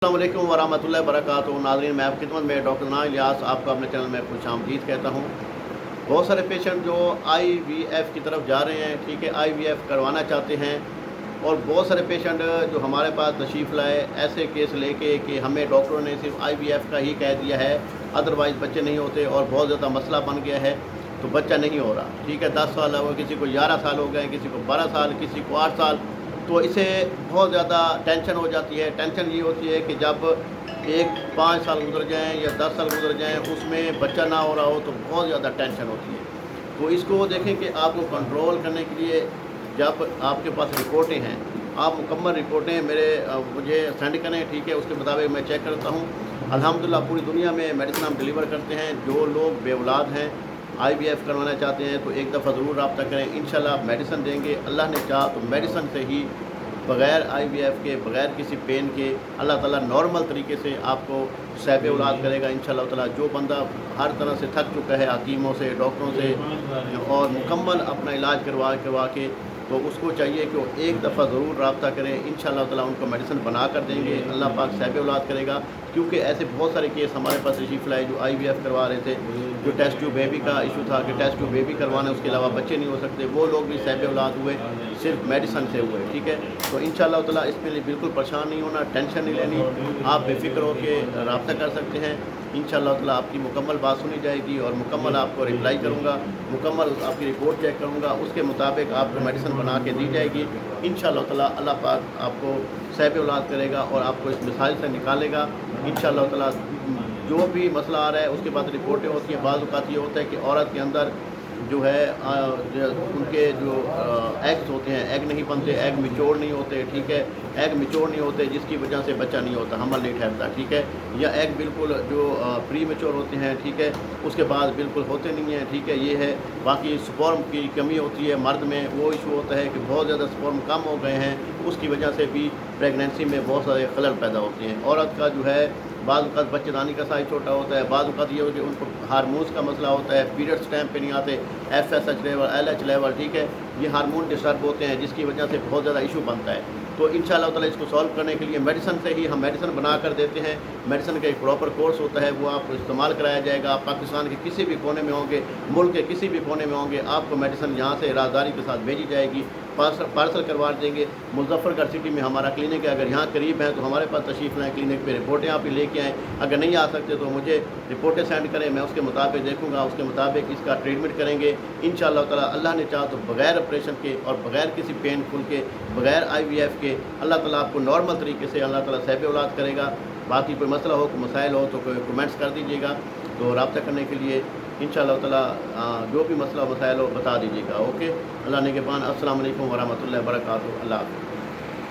अस्सलाम वालेकुम वरहमतुल्लाहि वबरकातुहू। नाज़रीन, मैं आपकी खिदमत में डॉक्टर ना इलियास आपको अपने चैनल में खुशामदीद कहता हूँ। बहुत सारे पेशेंट जो आईवीएफ की तरफ जा रहे हैं, ठीक है, आईवीएफ करवाना चाहते हैं, और बहुत सारे पेशेंट जो हमारे पास तशरीफ़ लाए ऐसे केस लेके कि हमें डॉक्टरों ने सिर्फ आईवीएफ का ही कह दिया है, अदरवाइज़ बच्चे नहीं होते, और बहुत ज़्यादा मसला बन गया है तो बच्चा नहीं हो रहा। ठीक है, 10 साल हो, किसी को 11 साल हो गए, किसी को 12 साल, किसी को 8 साल। तो इसे बहुत ज़्यादा टेंशन हो जाती है। टेंशन ये होती है कि जब 5 साल गुजर जाएँ या 10 साल गुजर जाएँ, उसमें बच्चा ना हो रहा हो तो बहुत ज़्यादा टेंशन होती है। तो इसको देखें कि आपको कंट्रोल करने के लिए जब आपके पास रिपोर्टें हैं, आप मुकम्मल रिपोर्टें मुझे सेंड करें, ठीक है, उसके मुताबिक मैं चेक करता हूँ। अल्हम्दुलिल्लाह पूरी दुनिया में मेडिसिन हम डिलीवर करते हैं। जो लोग बेऔलाद हैं, आईवीएफ करवाना चाहते हैं, तो एक दफ़ा ज़रूर रब्ता करें। इंशाल्लाह मेडिसिन देंगे, अल्लाह ने चाहा तो मेडिसिन से ही, बग़ैर आईवीएफ के, बग़ैर किसी पेन के, अल्लाह ताला नॉर्मल तरीके से आपको साहिब औलाद करेगा इंशाल्लाह ताला। जो बंदा हर तरह से थक चुका है हकीमों से, डॉक्टरों से, और मुकम्मल अपना इलाज करवा के, तो उसको चाहिए कि वो एक दफ़ा ज़रूर रब्ता करें। इंशाल्लाह ताला उनको मेडिसिन बना कर देंगे, अल्लाह पाक साहिब औलाद करेगा। क्योंकि ऐसे बहुत सारे केस हमारे पास तशरीफ़ लाए जो आईवीएफ करवा रहे थे, जो टेस्ट ट्यूब बेबी का इशू था कि टेस्ट ट्यूब बेबी करवाना, उसके अलावा बच्चे नहीं हो सकते, वो लोग भी साहिब औलाद हुए, सिर्फ मेडिसिन से हुए। ठीक है, तो इंशाल्लाह ताला इसके लिए बिल्कुल परेशान नहीं होना, टेंशन नहीं लेनी, आप बेफ़िक्र होकर रब्ता कर सकते हैं। इंशाल्लाह ताला आपकी मुकम्मल बात सुनी जाएगी और मुकम्मल आपको रिप्लाई करूँगा, मुकम्मल आपकी रिपोर्ट चेक करूँगा, उसके मुताबिक आपको मेडिसिन बना के दी जाएगी। इंशाल्लाह ताला अल्लाह पाक आपको साहिब औलाद करेगा और आपको इस मिसाइल से निकालेगा। इंशाल्लाह ताला जो भी मसला आ रहा है उसके बाद रिपोर्टें होती हैं। बाज़ औक़ात ये होता है कि औरत के अंदर जो है उनके जो एग्स होते हैं, एग नहीं बनते, एग मैच्योर नहीं होते, ठीक है, एग मैच्योर नहीं होते, जिसकी वजह से बच्चा नहीं होता, हमल नहीं ठहरता, ठीक है, या एग बिल्कुल जो प्री मैच्योर होते हैं, ठीक है, उसके बाद बिल्कुल होते नहीं हैं, ठीक है, ये है। बाकी स्पर्म की कमी होती है मर्द में, वो इशू होता है कि बहुत ज़्यादा स्पर्म कम हो गए हैं, उसकी वजह से भी प्रेगनेंसी में बहुत सारे खलल पैदा होते हैं। औरत का जो है बाज़ औक़ात बच्चेदानी का साइज़ छोटा होता है, बाज़ औक़ात ये हो कि उनको हार्मोन्स का मसला होता है, पीरियड्स टाइम पे नहीं आते, FSH लेवल, LH लेवल, ठीक है, ये हार्मोन डिस्टर्ब होते हैं, जिसकी वजह से बहुत ज़्यादा इशू बनता है। तो इंशाल्लाह ताला इसको सॉल्व करने के लिए मेडिसिन से ही हम मेडिसिन बना कर देते हैं। मेडिसिन का एक प्रॉपर कोर्स होता है, वो आपको इस्तेमाल कराया जाएगा। आप पाकिस्तान के किसी भी कोने में होंगे, मुल्क के किसी भी कोने में होंगे, आपको मेडिसिन यहाँ से राजदारी के साथ भेजी जाएगी, पार्सल करवा देंगे। मुज़फ़्फ़रगढ़ सिटी में हमारा क्लिनिक है, अगर यहाँ करीब हैं तो हमारे पास तशरीफ़ लाएँ क्लिनिक पे, रिपोर्टें आप ही लेके आएँ। अगर नहीं आ सकते तो मुझे रिपोर्टें सेंड करें, मैं उसके मुताबिक देखूँगा, उसके मुताबिक इसका ट्रीटमेंट करेंगे इंशाल्लाह ताला। अल्लाह ने चाहा तो बग़ैर ऑपरेशन के और बग़ैर किसी पेनफुल के, बग़ैर आईवीएफ के, अल्लाह ताला आपको नॉर्मल तरीके से अल्लाह ताला साहिब औलाद करेगा। बाकी कोई मसला हो, कोई मसाइल हो तो कोई कमेंट्स कर दीजिएगा, तो रब्ता करने के लिए इंशाल्लाह ताला जो भी मसला मसाइल हो बता दीजिएगा। ओके, अल्लाह निगहबान। अस्सलाम वालेकुम वरहमतुल्लाहि वबरकातुहू। अल्लाह हाफ़िज़।